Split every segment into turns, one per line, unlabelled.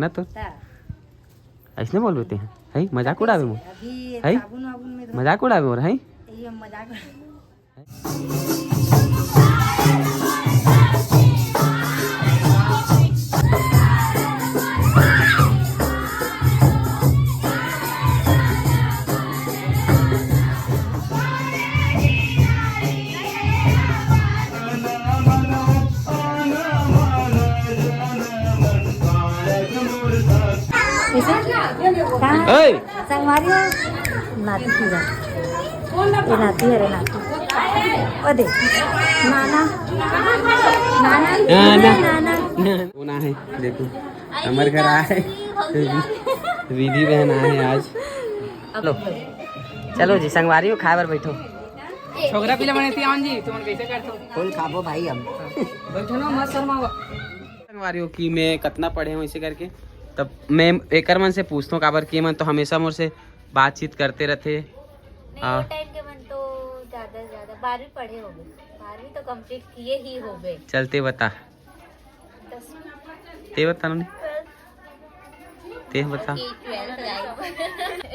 ना तो ऐसे बोल देते हैं है मजाक उड़ावे मोर है मजाक उड़ावे मोर है
संगवारी नाती की ये नाती है रे नाती ओ दे नाना नाना नाना
ना है देखो हमारे घर आए विधि बहन आए आज चलो चलो जी संगवारी हो खाए बर बैठो
छोकरा पिला बने थी आन जी तुम कैसे करथो
फूल खाबो भाई हम
बैठो ना मत शर्माओ
संगवारी हो कि मैं कितना पढ़े हूँ इसे करके तब मैं एक मन से पूछता हूँ काबर की मन तो हमेशा मोर से बातचीत करते रहते
टाइम के मन तो ज्यादा से ज्यादा 12वीं पढ़े हो गए 12वीं तो कंप्लीट किए ही हो गए
चलते बता ते बता ना ते बता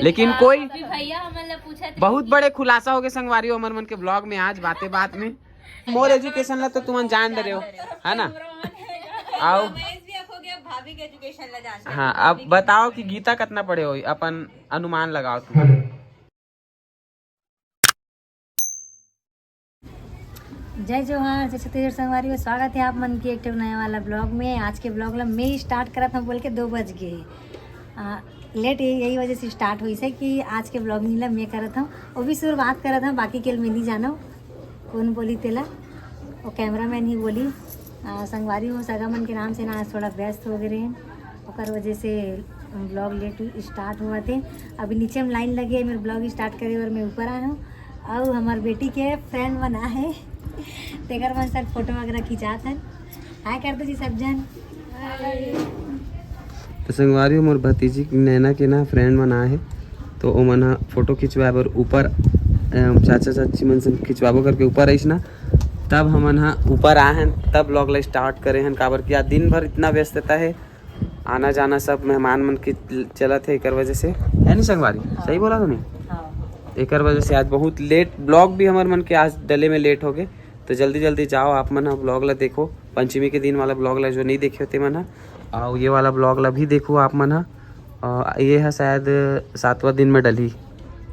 लेकिन कोई
भैया हमारे पूछा
बहुत बड़े खुलासा हो गए संगवारी हो अमर मन के ब्लॉग में आज बातें बात में मोर एजुकेशन ला तो तुम जान रहे हो है ना आओ
भाभी के एजुकेशन ला जान
हाँ अब बताओ कि गीता कितना पढ़े हो अपन अनुमान लगाओ तुम
जय जोहार जय छत्तीसगढ़ संगवारी हो स्वागत है आप मन की एक नया वाला ब्लॉग में। आज के ब्लॉग ला मैं स्टार्ट करा था बोल के 2 बज गए लेट यही वजह से स्टार्ट हुई से कि आज के ब्लॉग नीला मैं करा था वो भी शुरुआत करा था बाकी के मैं नहीं जाना कौन बोली तेला वो कैमरामैन ही बोली संगवारी हो सगा मन के नाम से ना आज थोड़ा व्यस्त हो गए और वजह से ब्लॉग लेट स्टार्ट हुआ थे। अभी नीचे हम लाइन लगे मेरे ब्लॉग स्टार्ट करे और मैं ऊपर आया हूँ और हमारे बेटी के फ्रेंड बना है तेकर मन सर फोटो वगैरह खिंचात हन हाय कर दो जी सब जन
तो संगवारी मोर भतीजी नैना के ना फ्रेंड बना है तो ओ मन फोटो खिंचवाए बर ऊपर चाचा चाची मन से खिंचवाबो करके ऊपर आइस ना तब हमन ऊपर आए हैं तब ब्लॉग ला स्टार्ट करे हैं काबर कि आज दिन भर इतना व्यस्तता है आना जाना सब मेहमान मन के चलत है एक वजह से है नहीं संगवारी सही बोला तो नहीं एक वजह से आज बहुत लेट ब्लॉग भी हमारे मन के आज डले में लेट हो गए तो जल्दी जल्दी जाओ आप मन ब्लॉग ला देखो पंचमी के दिन वाला ब्लॉग ला जो नहीं देखे होते मन और ये वाला ब्लॉग ला भी देखो आप मन ये है शायद 7वां दिन में डली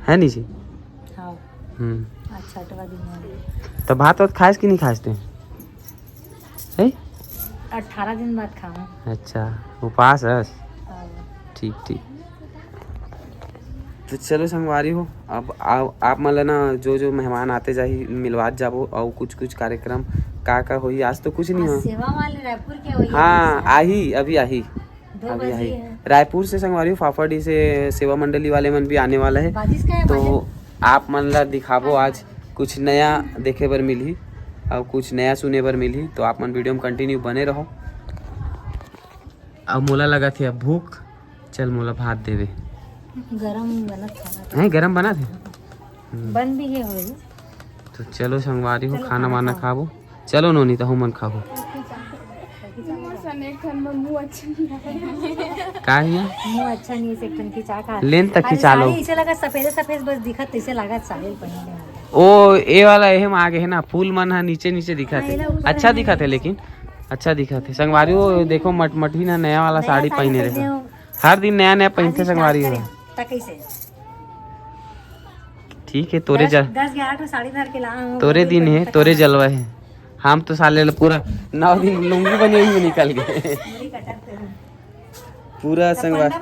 है नहीं जी
छठवा दिन
तो भात वात खास कि नहीं खासते है
18 दिन बाद खाऊं
अच्छा उपास है ठीक ठीक तो चलो संगवारी हो अब आप मतलब ना जो मेहमान आते जाही मिलवात जाबो और कुछ कार्यक्रम का होई आज तो कुछ नहीं हो
सेवा वाले रायपुर के होई
हाँ अभी आही रायपुर से संगवारी फाफड़ी से सेवा मंडली वाले मन भी आने वाला है तो आप मन ला दिखाबो आज कुछ नया देखे बर मिली और कुछ नया सुने बर मिली तो आप मन वीडियो में कंटिन्यू बने रहो। अब मोला लगा थे अब भूख चल मोला भात देवे
गरम बनत खाना
नहीं गरम बना थे
बन भी है होई
तो चलो संगवारी हो खाना वाना खाबो चलो नोनी तो हम मन खाबो का है
मुंह अच्छा नहीं से टन की चाका
लेन तक खिंचा लो
इसे लगा सफेद बस दिखत इसे लगा साड़ी पहनने
ओ ये वाला एहम आगे है ना फूल मन है नीचे दिखा थे अच्छा दिखा थे लेकिन अच्छा दिखा थे संगवारी हो देखो मटमटी ना नया वाला साड़ी पहने रहे हर दिन नया पहनते संगवारी हो ठीक है तोरे
10-11 साड़ी भर के ला
तोरे दिन है तोरे जलवा है हम तो साले पूरा 9 दिन लुंगी बनी हुई निकल गए पूरा संगवारी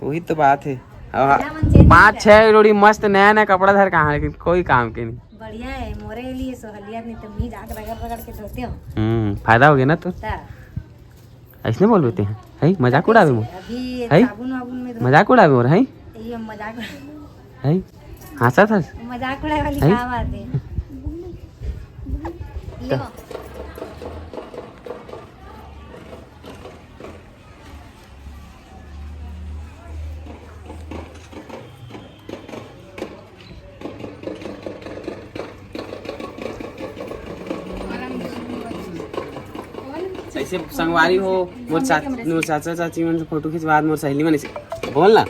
वही तो बात है 5-6 रोड़ी मस्त नया कपड़ा धर कहाँ है कोई काम के नहीं
बढ़िया है मोरे लिए सोहलियत नहीं तो मी जाके रगड़ के धोते हो
फायदा हो गया ना तो ऐसे बोल देते हैं है मजाक उड़ावे मोर है मजाक उड़ावे मोर है
मजाक
है हंसा था
मजाक उड़ावे वाली क्या बात है ले
जैसे संगवारी हो मोर चाचा चाची मन से फोटो खिंचवा मोर सहेली मन से बोल ना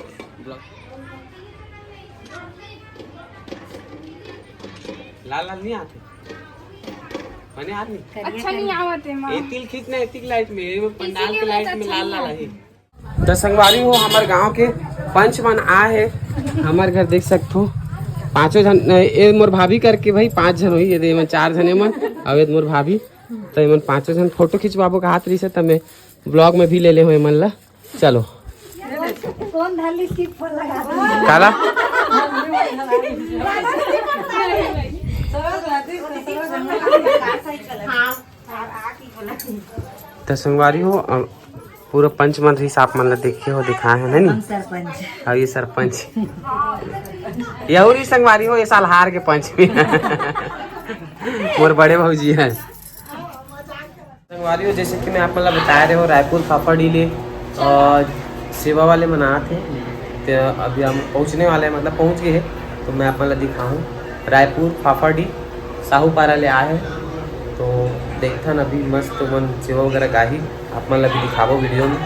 लाल लाल नहीं आते मने आदमी
अच्छा नहीं आवत है मां
ए तिल खींचना एतिक लाइट में पंडाल के लाइट में लाल लाल है। तो संगवारी हो हमारे गांव के पंच मन आए है हमारे घर देख सकते हो 5 जन ए मोर भाभी करके भाई 5 जन हुई ये मन 4 जने मन अवेद मोर भाभी तो एमन 5 जन फोटो खिंचवाबो का हाथ रही से तमे ब्लॉग में भी ले ले हो एमन ला चलो
कौन धाली की फोन लगा
काला तो संगवारी हो पूरा पंच मन रही आप मन ला देखे हो दिखाए है नहीं
सरपंच
और ये सरपंच यही संगवारी हो ये साल हार के पंच भी मोर बड़े भौजी है संगवारी हो जैसे कि मैं आप मतलब बता रहे हो रायपुर फाफाडीले और सेवा वाले मना थे तो अभी हम पहुंचने वाले हैं मतलब पहुंच गए हैं तो मैं आप मतलब दिखाऊँ रायपुर फाफाडी साहूपारा ले आए हैं तो देखता न अभी मस्त मन सेवा वगैरह गाही आप मतलब अभी दिखावो वीडियो में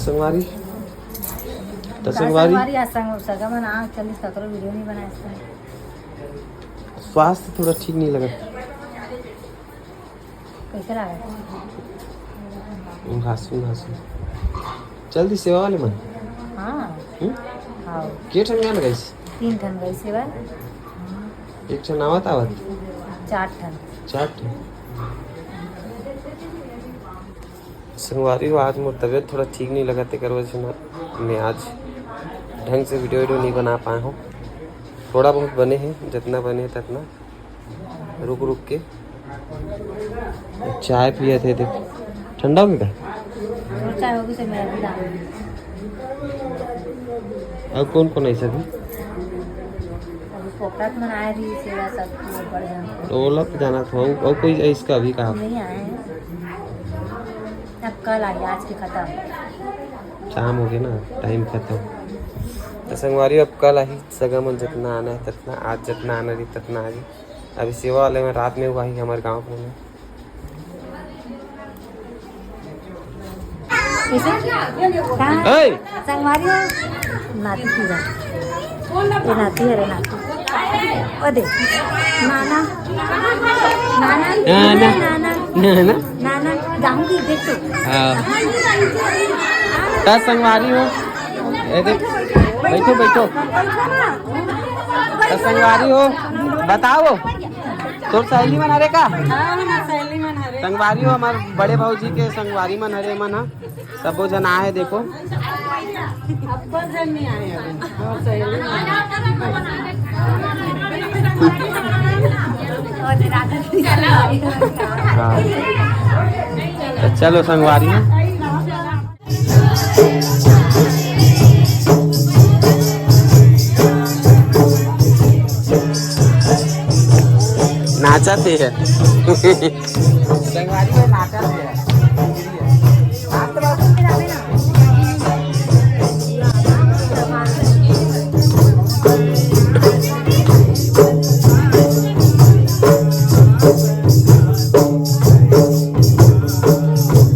संगवारी तो संगवारी
सगा मन आ चल सकरो वीडियो नहीं बनाए
स्वास्थ्य थोड़ा ठीक नहीं लगा
कैसे लगा
घासू घासू जल्दी सेवा वाले मन
हां हां
के ठन गान गाइस
3 ठन गई सेवा
एक ठन आवत
4 ठन
संगवारी हो आज मोर तबीयत थोड़ा ठीक नहीं लगा ते कर वजह से मैं आज ढंग से वीडियो नहीं बना पाया हूँ थोड़ा बहुत बने हैं जितना बने जितना रुक रुक के चाय पिए थे देख ठंडा हो गया
चाय होगी से मैं भी डाल
अब कौन कौन ऐसा भी
अभी पोपट में आए रही सेवा सब बढ़ जाना
ओला पे जाना था और कोई इसका अभी कहा
नहीं आए हैं अब कल आई आज के खत्म
शाम हो गया ना टाइम खत्म तो संगवारी अब कल आई सगा मन जितना आना है जितना आज जितना आना रही जितना आ गई अभी सेवा वाले में रात में हुआ ही हमारे गाँव में
कैसे कहाँ
ओए
संगवारी हो नाती की बात ये नाती है रे नाती ओ देख नाना नाना
नाना।
नाना
ना
नाना जाऊंगी देख तो
हाँ दस संगवारी हो ए देख बैठो बैठो दस संगवारी हो बताओ तो सहेली मन हरे का संगवारी हो हमारे बड़े भाऊजी के संगवारी मन हरे मन सबो जन आए देखो हाँ तो चलो संगवारी में नाचते है संगवारी में नाचते है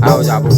आओ जाओ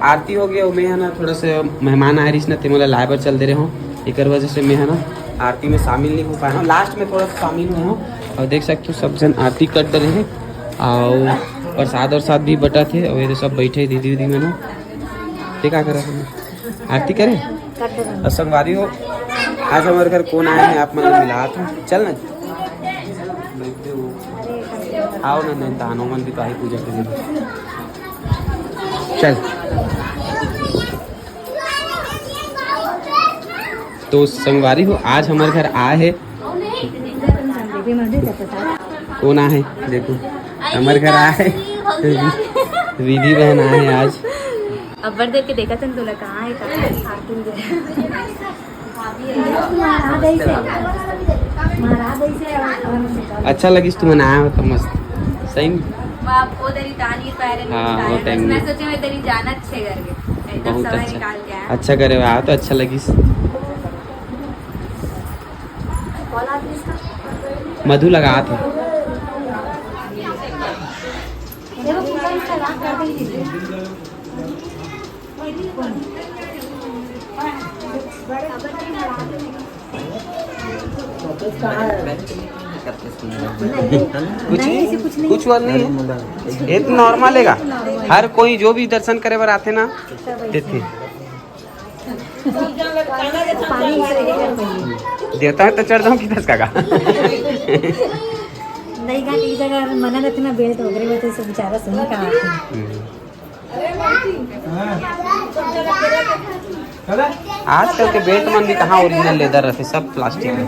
आरती हो गया मैं है ना थोड़ा से मेहमान आए रही ना ते मोला लाए बर चल दे रहे हो एक वजह से मैं है ना आरती में शामिल नहीं हो पाया हूँ लास्ट में थोड़ा सा शामिल हुए हूँ और देख सकते हो सब जन आरती कर रहे हैं और प्रसाद और साथ भी बटा थे और ये तो सब बैठे दीदी उदी में ना क्या करा आरती करें और संगवारी हो आज हमारे घर कौन आए हैं आप मतलब मिला था चल ना आओ ना नहीं तो हनुमान भी तो आई पूजा के लिए चल तो संगवारी हो आज हमारे घर आए है कौन आए देखो हमारे घर आए विधि बहन आए हैं आज
अब बार देख के देखा था तुला कहाँ है
अच्छा लगिस तुम आया हो तो मस्त सही में
वो तेरी तानी पैर
हाँ, वो टाइम
मैं
में।
सोचे मैं तेरी जाना अच्छे करके एकदम
बहुत
समय
अच्छा
निकाल के आया
अच्छा करे आया तो अच्छा लगिस मधु लगा थे कुछ और नहीं ये तो नॉर्मल है हर कोई जो भी दर्शन करे बर आते ना देते देवता है तो चढ़ जाऊँ कि दस का
नहीं का एक जगह मना रहते ना बेल्ट वगैरह होते सब बेचारा सुन का
आजकल के बेल्ट मन भी कहाँ ओरिजिनल लेदर रहते सब प्लास्टिक में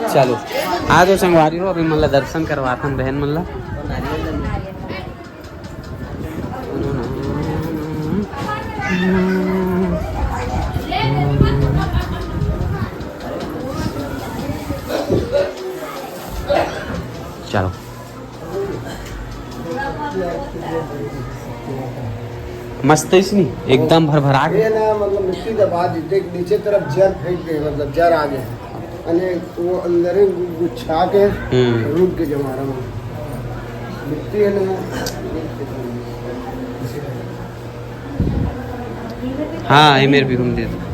चलो आज वो संगवारी हो अभी मतलब दर्शन करवाता हम बहन मतलब चलो मस्त है इसनी एकदम भरभरा
ये ना मतलब मिट्टी दबा दी देख नीचे तरफ जर फेंक गए मतलब जर आ गए अने वो अंदर ही गुच्छा के रुक के जमा रहा हूँ मिट्टी है ना
हाँ ये मेरे भी घूम दे दो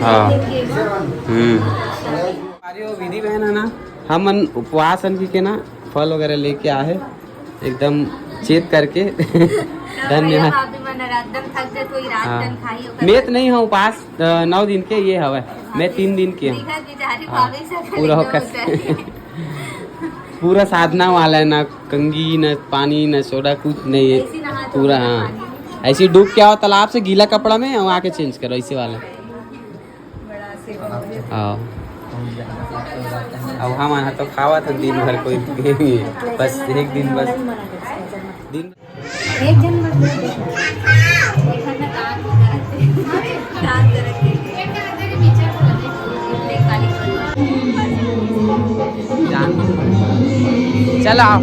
हाँ हमारी वो विधि बहन है ना हम उपवास के ना फल वगैरह लेके आए एकदम चेत करके धन्यवाद हाँ मैं तो नहीं हूँ उपास 9 दिन के ये हवा मैं 3 दिन के हूँ पूरा होकर पूरा साधना वाला है ना कंगी न पानी न सोडा कुछ नहीं है पूरा हाँ ऐसे डूब के आओ तालाब से गीला कपड़ा में और आके चेंज करो ऐसे वाला हाँ अब हम तो खावा था दिन भर कोई बस एक दिन बस दिन
एक जन
चलो आओ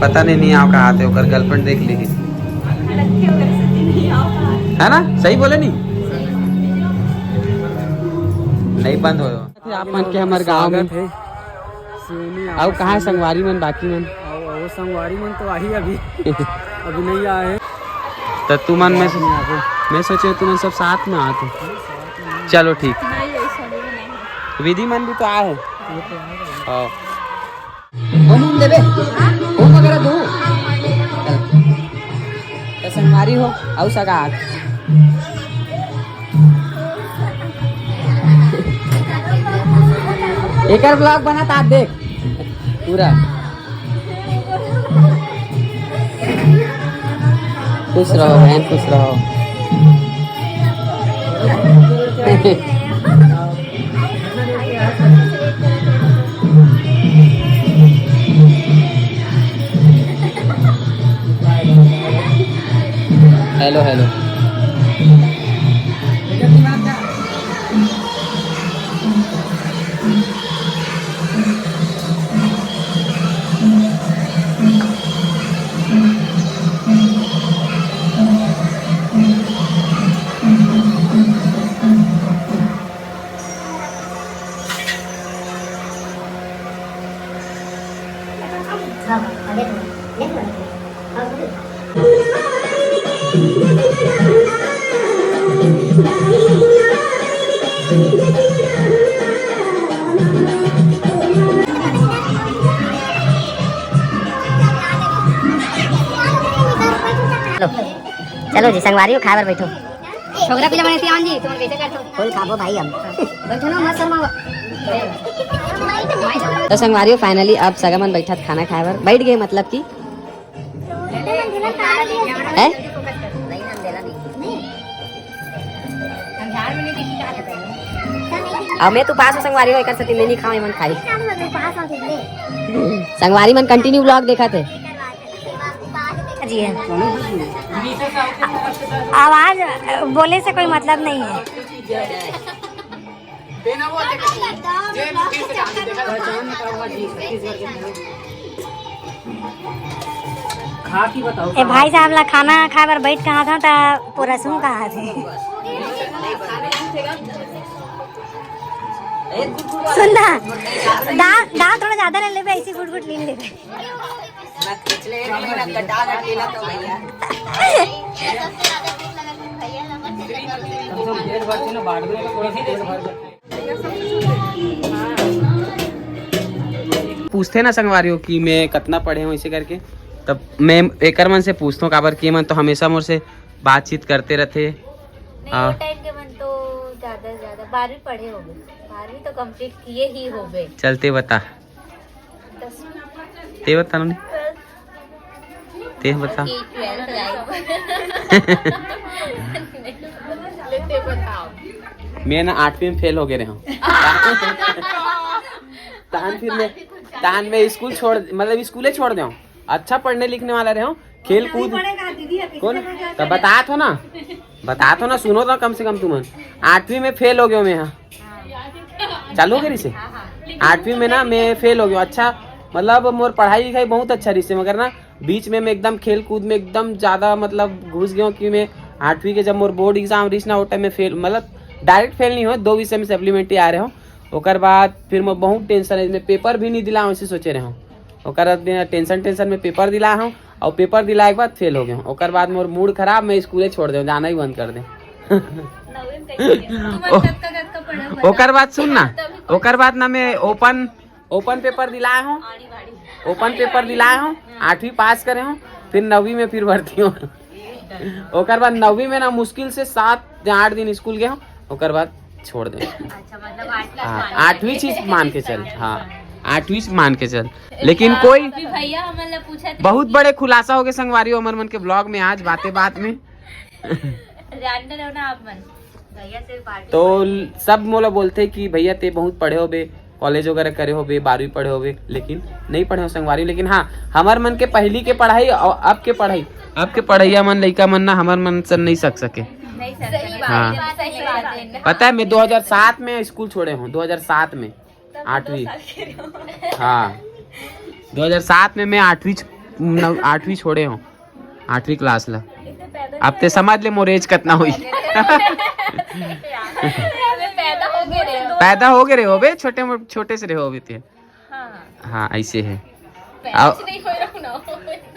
पता नहीं आओ कहाँ आते होकर गर्लफ्रेंड देख ली है ना सही बोले नहीं बंद हो आप मन के हमारे गांव में थे अब कहाँ है संगवारी मन बाकी मन
वो संगवारी मन तो आई अभी अभी नहीं आए
तो तू मन में मैं सोचे तुम सब साथ में आते चलो ठीक विधि मन भी तो आए हाँ देवे होम वगैरह दो तो संगवारी हो आउ सगा एक ब्लॉग बना था देख पूरा खुश रहो बहन खुश रहो हेलो हेलो।
चलो जी संगवारी हो खाए बैठो छोकरा पीला बने सियान जी तुम कैसे करते हो फुल खाबो भाई हम बैठो ना मत शर्माओ तो संगवारी फाइनली अब सगामन बैठा खाना खाए बर बैठ गए मतलब कि है अब मैं तू पास हो संगवारी हो एक सती मैं नहीं खाऊं मन खाई संगवारी मन कंटिन्यू ब्लॉग देखा थे
जी है। आवाज बोले से कोई मतलब नहीं है।
खा की बताओ
ए भाई साहब ला खाना खाए बर बैठ कहाँ था ता पूरा सुन कहाँ थे सुनना दाल थोड़ा ज्यादा ले लेबे ऐसी गुट गुट ले लेबे
पूछते ना संगवारियों कि मैं कितना पढ़े हूँ इसे करके, तब मैं एक मन से पूछता हूँ काबर के मन तो हमेशा मोर से बातचीत करते रहते।
नहीं वो टाइम के मन तो ज्यादा से ज्यादा 12वीं पढ़े हो गए, 12वीं तो कंप्लीट किए ही हो गए।
चलते बता
10वीं
ते बता ना ते बता
लेते बताओ।
मैं ना 8वीं में फेल हो गए रहा हूँ तान में स्कूल छोड़ मतलब स्कूले छोड़ दे अच्छा पढ़ने लिखने वाला रहे खेल कूद कौन तो बता तो ना सुनो तो कम से कम तुम 8वीं में फेल हो गया मैं यहाँ चालू हो गई से 8वीं में ना मैं फेल हो गया। अच्छा मतलब मोर पढ़ाई लिखाई बहुत अच्छा रही से मगर ना बीच में मैं एकदम खेल कूद में एकदम ज्यादा मतलब घुस गया कि मैं 8वीं के जब मोर बोर्ड एग्जाम रही ना वो टाइम में फेल मतलब डायरेक्ट फेल नहीं हो 2 विषय में सप्लीमेंट्री आ रहे हो। ओकर बाद फिर मैं बहुत टेंशन है मैं पेपर भी नहीं दिला ऐसे सोचे रहे हूँ। ओकर बाद टेंशन में पेपर दिला हूँ और पेपर दिलाए के बाद फेल हो गया। ओकर बाद मोर मूड खराब मैं स्कूले छोड़ दे जाना ही बंद कर दे। ओकर बाद सुन ना ओकर बाद ना मैं ओपन पेपर दिलाए हूँ 8वीं पास करे हूँ फिर 9वीं में फिर भर्ती हूँ। ओकर बाद 9वीं में ना मुश्किल से 7 या 8 दिन स्कूल गया हूँ ओकर बाद छोड़ दे।
अच्छा मतलब
8वीं चीज मान के चल। हाँ 8वीं मान के चल लेकिन कोई
भैया मतलब पूछा
बहुत बड़े खुलासा हो गए संगवारी अमर मन के ब्लॉग में आज बात में
जानते रहो ना आप मन भैया से पार्टी
तो सब मोला बोलते कि भैया ते बहुत पढ़े हो बे कॉलेज वगैरह करे हो बे 12वीं पढ़े हो बे लेकिन नहीं पढ़े हो संगवारी। लेकिन हाँ हमार मन के पहली के पढ़ाई और अब के पढ़ाइया मन लड़का मन ना हमार मन से नहीं सके।
नहीं सर
हाँ।
सही बात है।
पता है मैं 2007 में स्कूल छोड़े हूँ 2007 में 8वीं। हाँ 2007 में मैं 8वीं छोड़े हूँ 8वीं क्लास ला। अब ते समझ ले मोर एज कितना हुई। पैदा हो गए रहे हो बे छोटे से रहे हो बे। हाँ ऐसे है।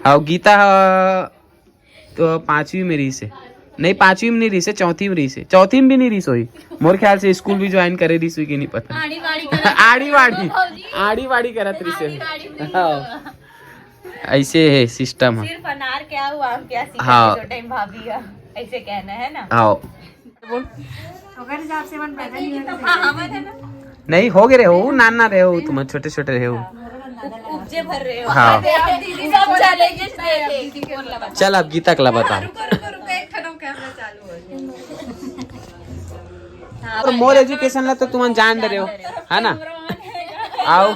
और गीता तो 5वीं में रही से नहीं 5वीं में नहीं रही से 4वीं में रही से 4वीं में भी नहीं रही सोई मोर ख्याल से स्कूल भी ज्वाइन करे रही सोई की नहीं पता। आड़ी वाड़ी करत रही से। हाँ ऐसे है सिस्टम है।
सिर्फ अनार क्या हुआ हम क्या सीखे
हाँ।
टाइम भाभी का ऐसे कहना है ना।
हाँ
अगर हिसाब से मन पैदा नहीं होगा
हाँ हमें है ना
नहीं हो गए रहे हो नाना रहे हो तुम छोटे रहे हो।
उपजे भर रहे हो।
हाँ
दीदी सब चैलेंजेस देखे
चल अब गीता कला बता। और मोर एजुकेशन ला तो तुम जान रहे हो है ना। आओ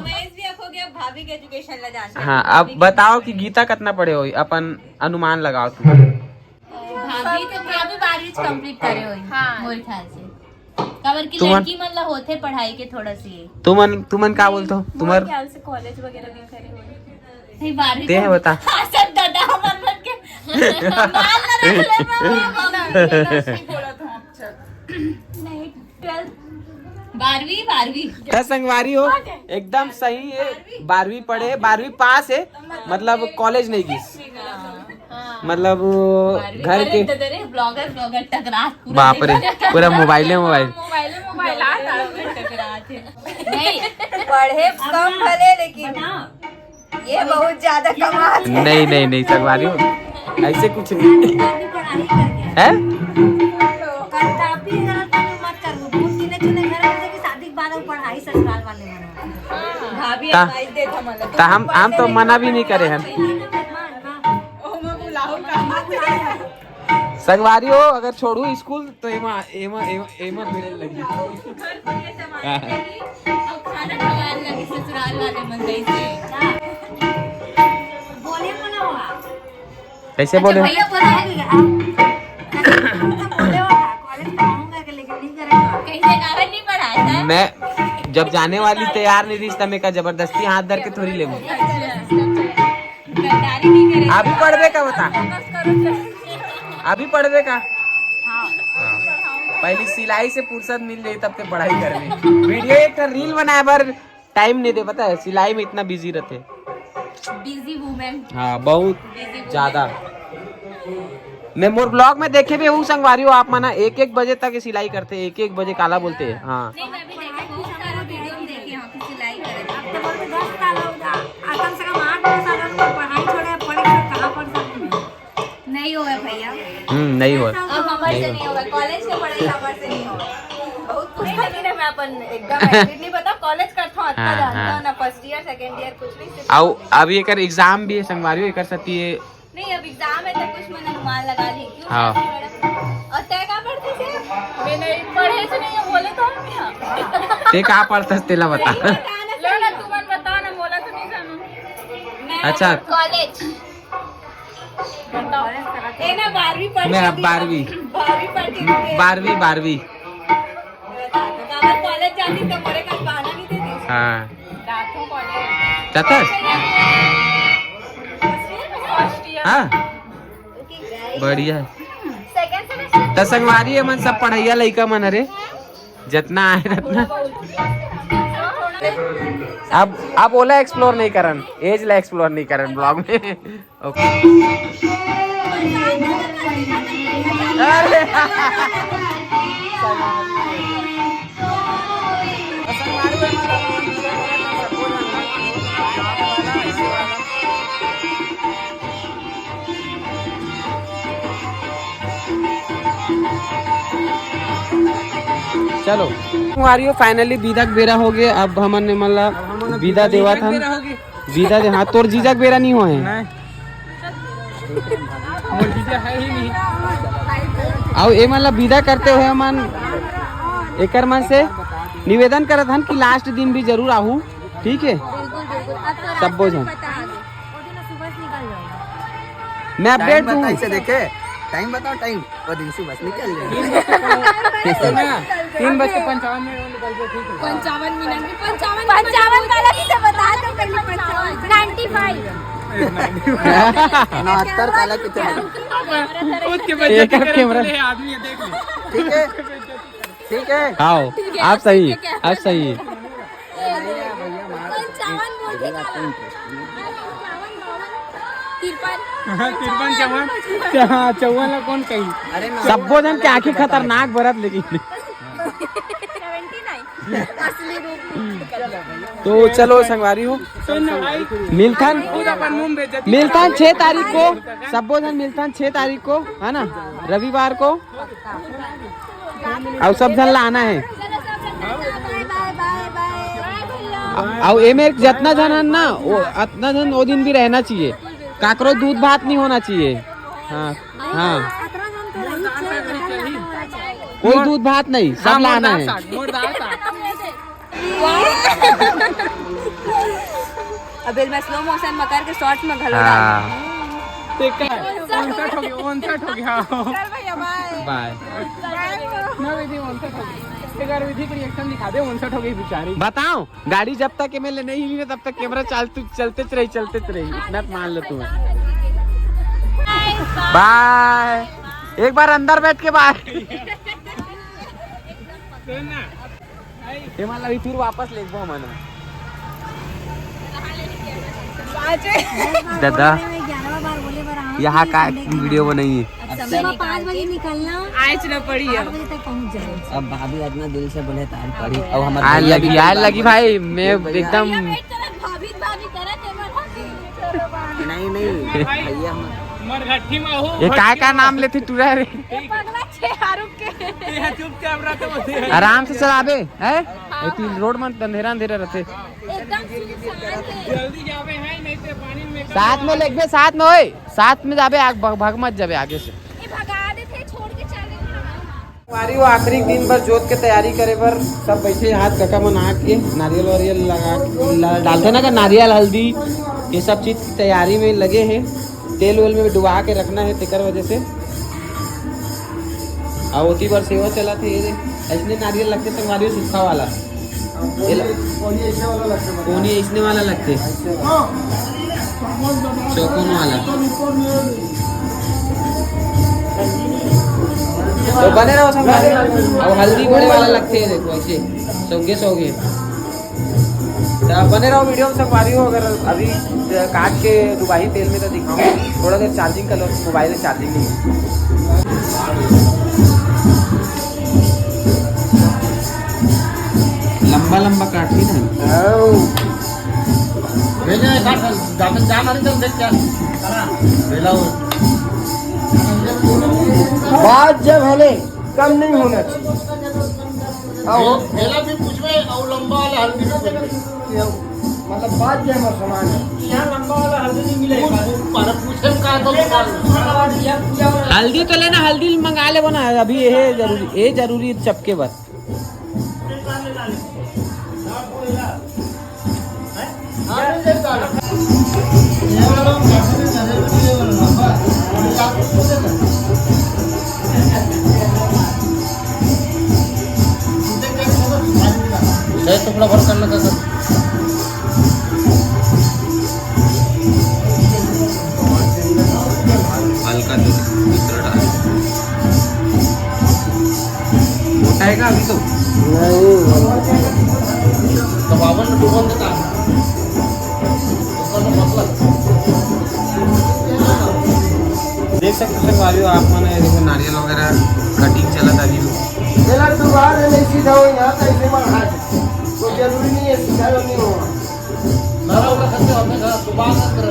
भाभी के एजुकेशन ला जान।
हाँ अब बताओ कि गीता कितना पढ़े हो, अपन अनुमान लगाओ तुम।
भाभी 12वीं कंप्लीट करे होई मोर ख्याल से। कवर की लड़की मन ला होथे पढ़ाई के थोड़ा सी।
तुमन का बोलते हो तुम्हार
ख्याल से कॉलेज वगैरह भी करे होई। नहीं 12वीं
ते है बता।
सब दादा मन के मान ना रख ले बोला था अच्छा। नहीं 12वीं
क्या संगवारी हो एकदम सही है। 12वीं पढ़े 12वीं पास है मतलब कॉलेज नहीं की मतलब घर के
ब्लॉगर टकरा
बाप रे पूरा मोबाइल
नहीं पढ़े कम भले लेकिन ये बहुत ज्यादा कमा।
नहीं संगवारी हो ऐसे कुछ नहीं है। हम तो मना भी नहीं करे हैं। संगवारी हो अगर छोड़ू स्कूल तो एमा मिले लगी। कैसे बोले मैं जब जाने वाली तैयार नहीं थी तब का जबरदस्ती हाथ धर के थोड़ी ले। अभी पढ़वे का बता, अभी पढ़वे का। हाँ। पहली सिलाई से फुर्सत मिल रही तब के पढ़ाई करने। वीडियो एक रील बनाए बार टाइम नहीं दे, पता है सिलाई में इतना बिजी रहते।
Busy women.
हाँ बहुत ज्यादा। मैं मोर ब्लॉग में देखे भी हूँ संगवारी हो आप माना 1-1 बजे तक सिलाई करते, 1-1 बजे काला बोलते हैं। हाँ
नहीं मैं भी देखे बहुत सारा वीडियो में देखे हैं कि सिलाई करते।
अब तो बोलते 10 साल हो गया, कम से कम 8 साल हो पढ़ाई छोड़े पढ़े कहाँ पढ़ सकते।
नहीं होगा भैया।
नहीं हो।
अब हमारे से नहीं होगा, कॉलेज के पढ़ाई हमारे से नहीं होगा। बहुत कुछ लेकिन मैं अपन एकदम एक्टिव नहीं बता कॉलेज करता हूँ अच्छा जानता हूँ ना, फर्स्ट ईयर सेकंड ईयर कुछ नहीं।
आओ अब एक एग्जाम भी है संगवारी हो कर सकती है।
नहीं अब एग्जाम है तो कुछ मैंने अनुमान लगा ली। क्यों
हाँ।
और तय कहाँ पढ़ती थी? मैं नहीं पढ़े से नहीं बोले तो हम क्या
ते कहाँ पढ़ता तेला बता।
लो ना तुम बता ना, बोला तो नहीं जानू।
अच्छा
कॉलेज ए ना 12वीं पढ़।
मैं अब 12वीं 12वीं
कॉलेज जाती तो बड़े का बहाना नहीं देती।
हाँ
रातों कॉलेज
जाता हाँ बढ़िया है।
सेकंड सेमेस्टर
तो संगवारी है मन सब पढ़ैया लइका मन अरे जितना आए उतना। अब ओला एक्सप्लोर नहीं करन, एज ला एक्सप्लोर नहीं करन ब्लॉग में। ओके अरे चलो तुम्हारी फाइनली विदा के बेरा हो गया। अब हमने मतलब विदा देवा था विदा दे। हाँ तोर जीजा के बेरा नहीं हुए हैं और ये मतलब विदा करते हुए मन एकर मन से निवेदन करत हन कि लास्ट दिन भी जरूर आहू, ठीक है सब बोझन मैं अपडेट दूँ।
देखे टाइम बताओ, टाइम वो दिन से बस निकल जाए
3:55 मिनट 55 वाला किसे बता दो पहले 95
69 काला कितने
एक कैमरा
आदमी है देख ले। ठीक है
आओ आप सही आप सही।
54 कौन कही
सब जन के आंखें खतरनाक बरत लेकिन
79 असली रूप।
तो चलो संगवारी हो मिलथन 6 तारीख को सब जन मिलथन 6 तारीख को है ना रविवार को। और सब जन ला आना है और ये में जितना जन है ना वो उतना जन वो दिन भी रहना चाहिए। काकरो दूध भात नहीं होना चाहिए। हाँ हाँ कोई दूध भात नहीं, सब लाना है।
अबे मैं स्लो मोशन में करके शॉर्ट्स में घलो
हाँ। बाय। बताओ गाड़ी जब तक एमएलए नहीं हिली तब तक कैमरा चलते रही इतना मान लो तुम। बाय। एक बार अंदर बैठ के बाय। हिमालय भी फिर वापस ले जाओ मना। दादा
11वां बार बोले बार हाँ
यहाँ का वीडियो बनाइए।
सुबह 5 बजे निकलना,
आज न पड़ी
8 बजे तक पहुंच जाए।
अब भाभी इतना दिल से बोले तार पड़ी अब हमारे
आग लगी भाई, मैं एकदम
भाभी करा
नहीं भैया
ये का नाम लेते टूरा रे। आराम से चलाबे है, रोड में अंधेरा रहते। साथ में लेके साथ में होए, साथ में जाबे, आग भाग मत जाबे आगे से। वो आखिरी दिन भर जोत के तैयारी करे पर सब बैठे हाथ कका मना के नारियल वारियल लगा डालते ना का नारियल हल्दी ये सब चीज की तैयारी में लगे हैं। तेल वेल में डुबा के रखना है तेकर वजह से। और उसी बार सेवा चला थे ऐसने नारियल लगते संगवारी सूखा वाला कोनी इसने वाला लगते चौकोन वाला तो बने रहो सब। और हल्दी बड़े वाला लगते हैं देखो ऐसे सौगे तो बने रहो वीडियो में संगवारी हो। अगर अभी काट के डुबाही तेल में तो दिखाऊंगा। थोड़ा देर चार्जिंग कर लो, मोबाइल में चार्जिंग नहीं। लंबा काटती ना
बात जब हले कम नहीं होना चाहिए। मतलब बात जो है समान है।
हल्दी तो लेना, हल्दी मंगा ले बना अभी ये जरूरी चपके बस।
टुकड़ा भर करना का
हल्का दूसरा डाल मोटा है का अभी तो
बावन में डूबन देता
देख सकते हैं वाली आप माने देखो नारियल वगैरह कटिंग चला था अभी।
मेरा दुकान है नहीं सीधा हो यहाँ तक ऐसे मार हाथ कोई जरूरी नहीं है सीधा नहीं होगा। नारा उड़ा खर्चे हमने दुकान कर